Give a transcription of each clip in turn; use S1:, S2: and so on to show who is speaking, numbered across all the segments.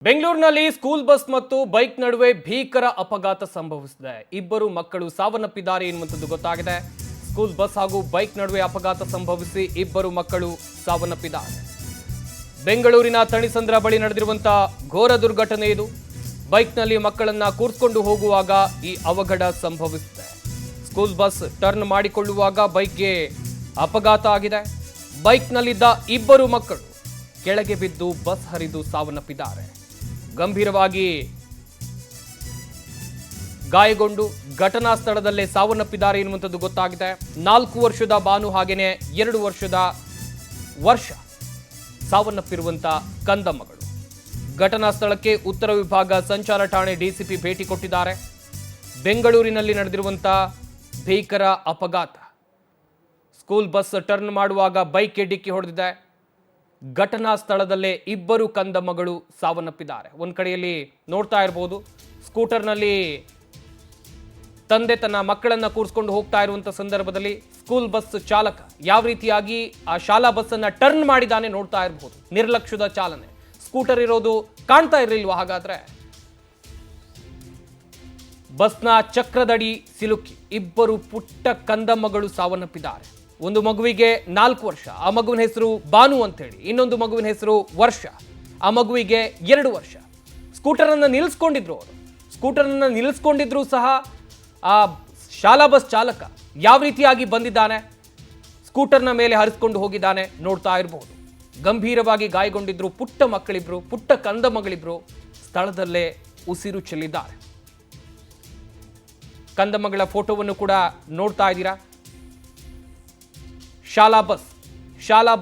S1: ಬೆಂಗಳೂರಿನಲ್ಲಿ school bus ಮತ್ತು bike ನಡುವೆ ಭೀಕರ ಅಪಘಾತ ಸಂಭವಿಸಿದೆ. ಇಬ್ಬರು ಮಕ್ಕಳು ಸಾವನ್ನಪ್ಪಿದ್ದಾರೆ ಎನ್ನುವಂಥದ್ದು ಗೊತ್ತಾಗಿದೆ. ಸ್ಕೂಲ್ ಬಸ್ ಹಾಗೂ ಬೈಕ್ ನಡುವೆ ಅಪಘಾತ ಸಂಭವಿಸಿ ಇಬ್ಬರು ಮಕ್ಕಳು ಸಾವನ್ನಪ್ಪಿದ್ದಾರೆ. ಬೆಂಗಳೂರಿನ ತಣಿಸಂದ್ರ ಬಳಿ ನಡೆದಿರುವಂತಹ ಘೋರ ದುರ್ಘಟನೆ ಇದು. ಬೈಕ್ನಲ್ಲಿ ಮಕ್ಕಳನ್ನ ಕೂರಿಸಿಕೊಂಡು ಹೋಗುವಾಗ ಈ ಅವಘಡ ಸಂಭವಿಸಿದೆ. ಸ್ಕೂಲ್ ಬಸ್ ಟರ್ನ್ ಮಾಡಿಕೊಳ್ಳುವಾಗ ಬೈಕ್ಗೆ ಅಪಘಾತ ಆಗಿದೆ. ಬೈಕ್ನಲ್ಲಿದ್ದ ಇಬ್ಬರು ಮಕ್ಕಳು ಕೆಳಗೆ ಬಿದ್ದು ಬಸ್ ಹರಿದು ಸಾವನ್ನಪ್ಪಿದ್ದಾರೆ. ಗಂಭೀರವಾಗಿ ಗಾಯಗೊಂಡು ಘಟನಾ ಸ್ಥಳದಲ್ಲೇ ಸಾವನ್ನಪ್ಪಿದ್ದಾರೆ ಎನ್ನುವಂಥದ್ದು ಗೊತ್ತಾಗಿದೆ. 4 ವರ್ಷದ ಬಾನು ಹಾಗೇನೆ 2 ವರ್ಷದ ವರ್ಷ ಸಾವನ್ನಪ್ಪಿರುವಂತ ಕಂದಮ್ಮಗಳು. ಘಟನಾ ಸ್ಥಳಕ್ಕೆ ಉತ್ತರ ವಿಭಾಗ ಸಂಚಾರ ಠಾಣೆ ಡಿಸಿಪಿ ಭೇಟಿ ಕೊಟ್ಟಿದ್ದಾರೆ. ಬೆಂಗಳೂರಿನಲ್ಲಿ ನಡೆದಿರುವಂತಹ ಭೀಕರ ಅಪಘಾತ. ಸ್ಕೂಲ್ ಬಸ್ ಟರ್ನ್ ಮಾಡುವಾಗ ಬೈಕ್ಗೆ ಡಿಕ್ಕಿ ಹೊಡೆದಿದೆ. ಘಟನಾ ಸ್ಥಳದಲ್ಲೇ ಇಬ್ಬರು ಕಂದಮ್ಮಗಳು ಸಾವನ್ನಪ್ಪಿದ್ದಾರೆ. ಒಂದು ಕಡೆಯಲ್ಲಿ ನೋಡ್ತಾ ಇರಬಹುದು, ಸ್ಕೂಟರ್ನಲ್ಲಿ ತಂದೆ ತನ್ನ ಮಕ್ಕಳನ್ನ ಕೂರಿಸಿಕೊಂಡು ಹೋಗ್ತಾ ಇರುವಂತ ಸಂದರ್ಭದಲ್ಲಿ ಸ್ಕೂಲ್ ಬಸ್ ಚಾಲಕ ಯಾವ ರೀತಿಯಾಗಿ ಆ ಶಾಲಾ ಬಸ್ ಅನ್ನ ಟರ್ನ್ ಮಾಡಿದಾನೆ ನೋಡ್ತಾ ಇರಬಹುದು. ನಿರ್ಲಕ್ಷ್ಯದ ಚಾಲನೆ. ಸ್ಕೂಟರ್ ಇರೋದು ಕಾಣ್ತಾ ಇರಲಿಲ್ವಾ? ಹಾಗಾದ್ರೆ ಬಸ್ನ ಚಕ್ರದಡಿ ಸಿಲುಕಿ ಇಬ್ಬರು ಪುಟ್ಟ ಕಂದಮ್ಮಗಳು ಸಾವನ್ನಪ್ಪಿದ್ದಾರೆ. ಒಂದು ಮಗುವಿಗೆ 4 ವರ್ಷ, ಆ ಮಗುವಿನ ಹೆಸರು ಬಾನು ಅಂತ ಹೇಳಿ. ಇನ್ನೊಂದು ಮಗುವಿನ ಹೆಸರು ವರ್ಷ, ಆ ಮಗುವಿಗೆ 2 ವರ್ಷ. ಸ್ಕೂಟರನ್ನು ನಿಲ್ಲಿಸ್ಕೊಂಡಿದ್ರು ಅವರು. ಸ್ಕೂಟರನ್ನು ನಿಲ್ಲಿಸ್ಕೊಂಡಿದ್ರು ಸಹ ಆ ಶಾಲಾ ಬಸ್ ಚಾಲಕ ಯಾವ ರೀತಿಯಾಗಿ ಬಂದಿದ್ದಾನೆ, ಸ್ಕೂಟರ್ನ ಮೇಲೆ ಹರಿಸ್ಕೊಂಡು ಹೋಗಿದ್ದಾನೆ ನೋಡ್ತಾ ಇರಬಹುದು. ಗಂಭೀರವಾಗಿ ಗಾಯಗೊಂಡಿದ್ರು ಪುಟ್ಟ ಮಕ್ಕಳಿಬ್ರು, ಪುಟ್ಟ ಕಂದಮ್ಮಗಳಿಬ್ರು ಸ್ಥಳದಲ್ಲೇ ಉಸಿರು ಚೆಲ್ಲಿದ್ದಾರೆ. ಕಂದಮ್ಮಗಳ ಫೋಟೋವನ್ನು ಕೂಡ ನೋಡ್ತಾ ಇದ್ದೀರಾ. ಶಾಲಾ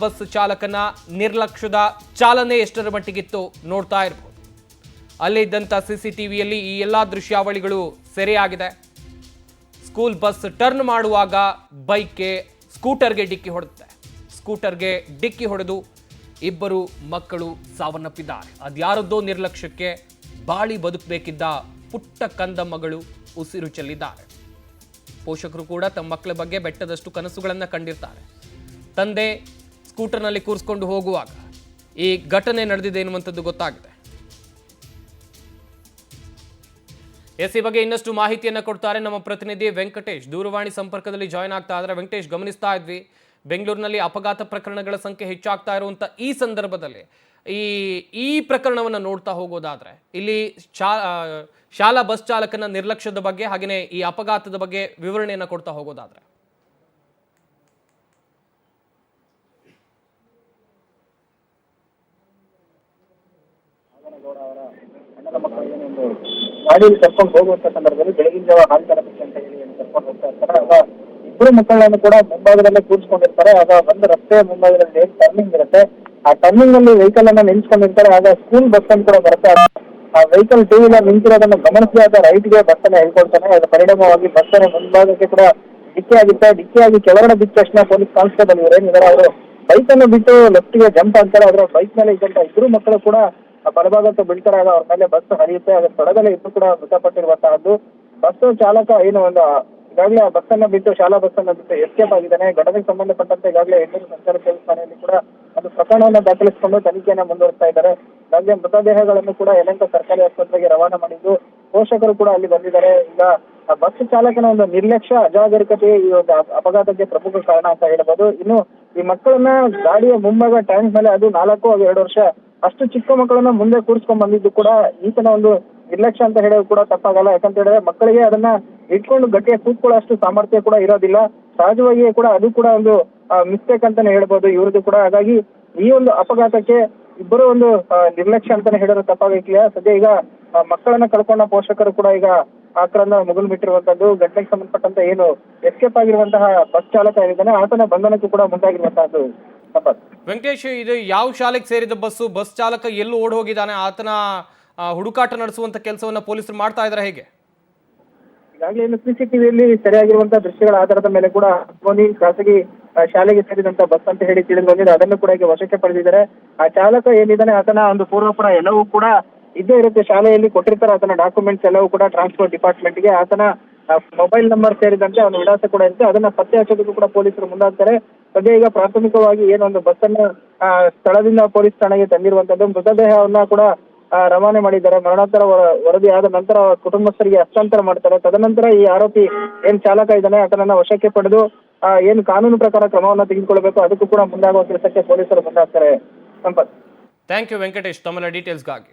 S1: ಬಸ್ ಚಾಲಕನ ನಿರ್ಲಕ್ಷ್ಯದ ಚಾಲನೆ ಎಷ್ಟರ ಮಟ್ಟಿಗಿತ್ತು ನೋಡ್ತಾ ಇರಬಹುದು. ಅಲ್ಲೇ ಇದ್ದಂಥ CCTVಯಲ್ಲಿ ಈ ಎಲ್ಲ ದೃಶ್ಯಾವಳಿಗಳು ಸೆರೆಯಾಗಿದೆ. ಸ್ಕೂಲ್ ಬಸ್ ಟರ್ನ್ ಮಾಡುವಾಗ ಬೈಕ್ಗೆ ಸ್ಕೂಟರ್ಗೆ ಡಿಕ್ಕಿ ಹೊಡೆದಿದೆ. ಸ್ಕೂಟರ್ಗೆ ಡಿಕ್ಕಿ ಹೊಡೆದು ಇಬ್ಬರು ಮಕ್ಕಳು ಸಾವನ್ನಪ್ಪಿದ್ದಾರೆ. ಅದ್ಯಾರದ್ದೋ ನಿರ್ಲಕ್ಷ್ಯಕ್ಕೆ ಬಾಳಿ ಬದುಕಬೇಕಿದ್ದ ಪುಟ್ಟ ಕಂದಮ್ಮಗಳು ಉಸಿರು ಚೆಲ್ಲಿದ್ದಾರೆ. ಪೋಷಕರು ಕೂಡ ತಮ್ಮ ಮಕ್ಕಳ ಬಗ್ಗೆ ಬೆಟ್ಟದಷ್ಟು ಕನಸುಗಳನ್ನು ಕಂಡಿರ್ತಾರೆ. ತಂದೆ ಸ್ಕೂಟರ್ನಲ್ಲಿ ಕೂರಿಸಿಕೊಂಡು ಹೋಗುವಾಗ ಈ ಘಟನೆ ನಡೆದಿದೆ ಎನ್ನುವಂಥದ್ದು ಗೊತ್ತಾಗಿದೆ. ಈ ಬಗ್ಗೆ ಇನ್ನಷ್ಟು ಮಾಹಿತಿಯನ್ನು ಕೊಡ್ತಾರೆ ನಮ್ಮ ಪ್ರತಿನಿಧಿ ವೆಂಕಟೇಶ್. ದೂರವಾಣಿ ಸಂಪರ್ಕದಲ್ಲಿ ಜಾಯ್ನ್ ಆಗ್ತಾ ಇದ್ದಾರೆ. ವೆಂಕಟೇಶ್, ಗಮನಿಸ್ತಾ ಇದ್ವಿ ಬೆಂಗಳೂರಿನಲ್ಲಿ ಅಪಘಾತ ಪ್ರಕರಣಗಳ ಸಂಖ್ಯೆ ಹೆಚ್ಚಾಗ್ತಾ ಇರುವಂತ ಈ ಸಂದರ್ಭದಲ್ಲಿ ಈ ಪ್ರಕರಣವನ್ನು ನೋಡ್ತಾ ಹೋಗೋದಾದ್ರೆ ಇಲ್ಲಿ ಶಾಲಾ ಬಸ್ ಚಾಲಕನ ನಿರ್ಲಕ್ಷ್ಯದ ಬಗ್ಗೆ ಹಾಗೆಯೇ ಈ ಅಪಘಾತದ ಬಗ್ಗೆ ವಿವರಣೆಯನ್ನು ಕೊಡ್ತಾ ಹೋಗೋದಾದ್ರೆ
S2: ಗಾಡಿಯಲ್ಲಿ ಕರ್ಕೊಂಡು ಹೋಗುವಂತ ಸಂದರ್ಭದಲ್ಲಿ ಬೆಳಗಿನ ಜಾವ ಹಾಲು ತರಬೇಕು ಅಂತ ಹೇಳಿ ಕರ್ಕೊಂಡು ಹೋಗ್ತಾ ಇರ್ತಾರೆ. ಆಗ ಇಬ್ಬರು ಮಕ್ಕಳನ್ನು ಕೂಡ ಮುಂಭಾಗದಲ್ಲೇ ಕೂರಿಸ್ಕೊಂಡಿರ್ತಾರೆ. ಆಗ ಒಂದು ರಸ್ತೆ ಮುಂಭಾಗದಲ್ಲಿ ಟರ್ನಿಂಗ್ ಇರುತ್ತೆ. ಆ ಟರ್ನಿಂಗ್ ಅಲ್ಲಿ ವೆಹಿಕಲ್ ಅನ್ನ ನಿಲ್ಸ್ಕೊಂಡಿರ್ತಾರೆ. ಆಗ ಸ್ಕೂಲ್ ಬಸ್ ಅನ್ನು ಕೂಡ ಬರುತ್ತೆ. ಆ ವೆಹಿಕಲ್ 2 ವೀಲರ್ ನಿಂತಿರೋದನ್ನ ಗಮನಿಸಿ ಆದ ರೈಟ್ಗೆ ಬಸ್ ಅನ್ನ ಹೇಳ್ಕೊಳ್ತಾನೆ. ಅದರ ಪರಿಣಾಮವಾಗಿ ಬಸ್ ಅನ್ನ ಮುಂಭಾಗಕ್ಕೆ ಕೂಡ ಡಿಕ್ಕಿ ಆಗುತ್ತೆ. ಡಿಕ್ಕಿಯಾಗಿ ಕೆಳಗಡೆ ಬಿದ್ದ ತಕ್ಷಣ ಪೊಲೀಸ್ ಕಾನ್ಸ್ಟೇಬಲ್ ಇವರೇನಿದ್ದಾರೆ ಅವರು ಬೈಕ್ ಅನ್ನು ಬಿಟ್ಟು ಲೆಫ್ಟ್ಗೆ ಜಂಪ್ ಆಗ್ತಾರೆ. ಅದರ ಬೈಕ್ ಮೇಲೆ ಇದ್ದಂತ ಇಬ್ಬರು ಮಕ್ಕಳು ಕೂಡ ಬಲಭಾಗಕ್ಕೆ ಬೀಳ್ತಾರೆ. ಆಗ ಅವ್ರ ಮೇಲೆ ಬಸ್ ಹರಿಯುತ್ತೆ. ಅದರ ತೊಡಗಲೆ ಇಬ್ಬರು ಕೂಡ ಮೃತಪಟ್ಟಿರುವಂತಹದ್ದು. ಬಸ್ ಚಾಲಕ ಏನು ಒಂದು ಈಗಾಗಲೇ ಬಸ್ ಅನ್ನ ಬಿಟ್ಟು ಶಾಲಾ ಬಸ್ ಅನ್ನ ಬಿಟ್ಟು ಎಸ್ಕೇಪ್ ಆಗಿದ್ದಾನೆ. ಘಟನೆಗೆ ಸಂಬಂಧಪಟ್ಟಂತೆ ಈಗಾಗಲೇ ಹೆಣ್ಣೂರು ಸಂಚಾರ ಪೊಲೀಸ್ ಠಾಣೆಯಲ್ಲಿ ಕೂಡ ಒಂದು ಪ್ರಕರಣವನ್ನು ದಾಖಲಿಸಿಕೊಂಡು ತನಿಖೆಯನ್ನು ಮುಂದುವರಿಸ್ತಾ ಇದ್ದಾರೆ. ಈಗಾಗಲೇ ಮೃತದೇಹಗಳನ್ನು ಕೂಡ ಯಲಹಂಕ ಸರ್ಕಾರಿ ಆಸ್ಪತ್ರೆಗೆ ರವಾನೆ ಮಾಡಿದ್ದು ಪೋಷಕರು ಕೂಡ ಅಲ್ಲಿ ಬಂದಿದ್ದಾರೆ. ಈಗ ಬಸ್ ಚಾಲಕನ ಒಂದು ನಿರ್ಲಕ್ಷ್ಯ, ಅಜಾಗರೂಕತೆ ಈ ಒಂದು ಅಪಘಾತಕ್ಕೆ ಪ್ರಮುಖ ಕಾರಣ ಅಂತ ಹೇಳ್ಬೋದು. ಇನ್ನು ಈ ಮಕ್ಕಳನ್ನ ಗಾಡಿಯ ಮುಂಭಾಗ ಟ್ಯಾಂಕ್ ಮೇಲೆ, ಅದು 4 ಹಾಗೂ 2 ವರ್ಷ ಅಷ್ಟು ಚಿಕ್ಕ ಮಕ್ಕಳನ್ನ ಮುಂದೆ ಕೂರಿಸ್ಕೊಂಡ್ ಬಂದಿದ್ದು ಕೂಡ ಈತನ ಒಂದು ನಿರ್ಲಕ್ಷ್ಯ ಅಂತ ಹೇಳೋದು ಕೂಡ ತಪ್ಪಾಗಲ್ಲ. ಯಾಕಂತ ಹೇಳಿದ್ರೆ ಮಕ್ಕಳಿಗೆ ಅದನ್ನ ಇಟ್ಕೊಂಡು ಗಟ್ಟಿಯಾಗಿ ಕೂತ್ಕೊಳ್ಳೋ ಅಷ್ಟು ಸಾಮರ್ಥ್ಯ ಕೂಡ ಇರೋದಿಲ್ಲ. ಸಹಜವಾಗಿಯೇ ಕೂಡ ಅದು ಕೂಡ ಒಂದು ಮಿಸ್ಟೇಕ್ ಅಂತಾನೆ ಹೇಳ್ಬೋದು ಇವ್ರದ್ದು ಕೂಡ. ಹಾಗಾಗಿ ಈ ಒಂದು ಅಪಘಾತಕ್ಕೆ ಇಬ್ಬರು ಒಂದು ನಿರ್ಲಕ್ಷ್ಯ ಅಂತಾನೆ ಹೇಳೋದು ತಪ್ಪಾಗಲಿಲ್ಲ. ಸದ್ಯ ಈಗ ಮಕ್ಕಳನ್ನ ಕಳ್ಕೊಂಡ ಪೋಷಕರು ಕೂಡ ಈಗ ಆಕ್ರಂದ ಮುಗಿಲು ಬಿಟ್ಟಿರುವಂತದ್ದು. ಘಟನೆಗೆ ಸಂಬಂಧಪಟ್ಟಂತ ಏನು ಎಸ್ಕೇಪ್ ಆಗಿರುವಂತಹ ಬಸ್ ಚಾಲಕ ಏನಿದ್ದಾನೆ ಆತನ ಬಂಧನಕ್ಕೂ ಕೂಡ ಮುಂದಾಗಿರುವಂತಹದ್ದು.
S1: ವೆಂಕಟೇಶ್, ಇದು ಯಾವ ಶಾಲೆಗೆ ಸೇರಿದ ಬಸ್ ಚಾಲಕ ಎಲ್ಲೂ ಓಡ್ ಹೋಗಿದ್ದಾನೆ? ಆತನ ಹುಡುಕಾಟ ನಡೆಸುವಂತ ಕೆಲಸವನ್ನ ಪೊಲೀಸರು ಮಾಡ್ತಾ ಇದ್ದಾರೆ ಹೇಗೆ?
S2: ಈಗಾಗಲೇ CCTVಯಲ್ಲಿ ಸರಿಯಾಗಿರುವಂತಹ ದೃಶ್ಯಗಳ ಆಧಾರದ ಮೇಲೆ ಕೂಡ ಖಾಸಗಿ ಶಾಲೆಗೆ ಸೇರಿದಂತ ಬಸ್ ಅಂತ ಹೇಳಿ ತಿಳಿದು ಬಂದಿದೆ. ಅದನ್ನು ಕೂಡ ಈಗ ವಶಕ್ಕೆ ಪಡೆದಿದ್ದಾರೆ. ಆ ಚಾಲಕ ಏನಿದ್ದಾನೆ ಆತನ ಒಂದು ಪೂರ್ವಪರ ಎಲ್ಲವೂ ಕೂಡ ಇದ್ದೇ ಇರುತ್ತೆ. ಶಾಲೆಯಲ್ಲಿ ಕೊಟ್ಟಿರ್ತಾರೆ ಆತನ ಡಾಕ್ಯುಮೆಂಟ್ಸ್ ಎಲ್ಲವೂ ಕೂಡ ಟ್ರಾನ್ಸ್ಪೋರ್ಟ್ ಡಿಪಾರ್ಟ್ಮೆಂಟ್ಗೆ. ಆತನ ಮೊಬೈಲ್ ನಂಬರ್ ಸೇರಿದಂತೆ ಅವನ ವಿಳಾಸ ಕೂಡ ಇರುತ್ತೆ. ಅದನ್ನ ಪತ್ತೆ ಹಚ್ಚೋದಕ್ಕೂ ಕೂಡ ಪೊಲೀಸರು ಮುಂದಾಗ್ತಾರೆ. ಸದ್ಯ ಈಗ ಪ್ರಾಥಮಿಕವಾಗಿ ಏನೊಂದು ಬಸ್ ಅನ್ನು ಸ್ಥಳದಿಂದ ಪೊಲೀಸ್ ಠಾಣೆಗೆ ತಂದಿರುವಂತದ್ದು. ಮೃತದೇಹವನ್ನ ಕೂಡ ರವಾನೆ ಮಾಡಿದ್ದಾರೆ. ಮರಣೋತ್ತರ ವರದಿ ಆದ ನಂತರ ಕುಟುಂಬಸ್ಥರಿಗೆ ಹಸ್ತಾಂತರ ಮಾಡ್ತಾರೆ. ತದನಂತರ ಈ ಆರೋಪಿ ಏನ್ ಚಾಲಕ ಇದ್ದಾನೆ ಆತನನ್ನ ವಶಕ್ಕೆ ಪಡೆದು ಏನು ಕಾನೂನು ಪ್ರಕಾರ ಕ್ರಮವನ್ನ ತೆಗೆದುಕೊಳ್ಬೇಕು ಅದಕ್ಕೂ ಕೂಡ ಮುಂದಾಗುವ ಕೆಲಸಕ್ಕೆ ಪೊಲೀಸರು ಮುಂದಾಗ್ತಾರೆ. ಸಂಪತ್.
S1: ಥ್ಯಾಂಕ್ ಯು ವೆಂಕಟೇಶ್ ತಮ್ಮೆಲ್ಲ ಡೀಟೇಲ್ಸ್ಗಾಗಿ.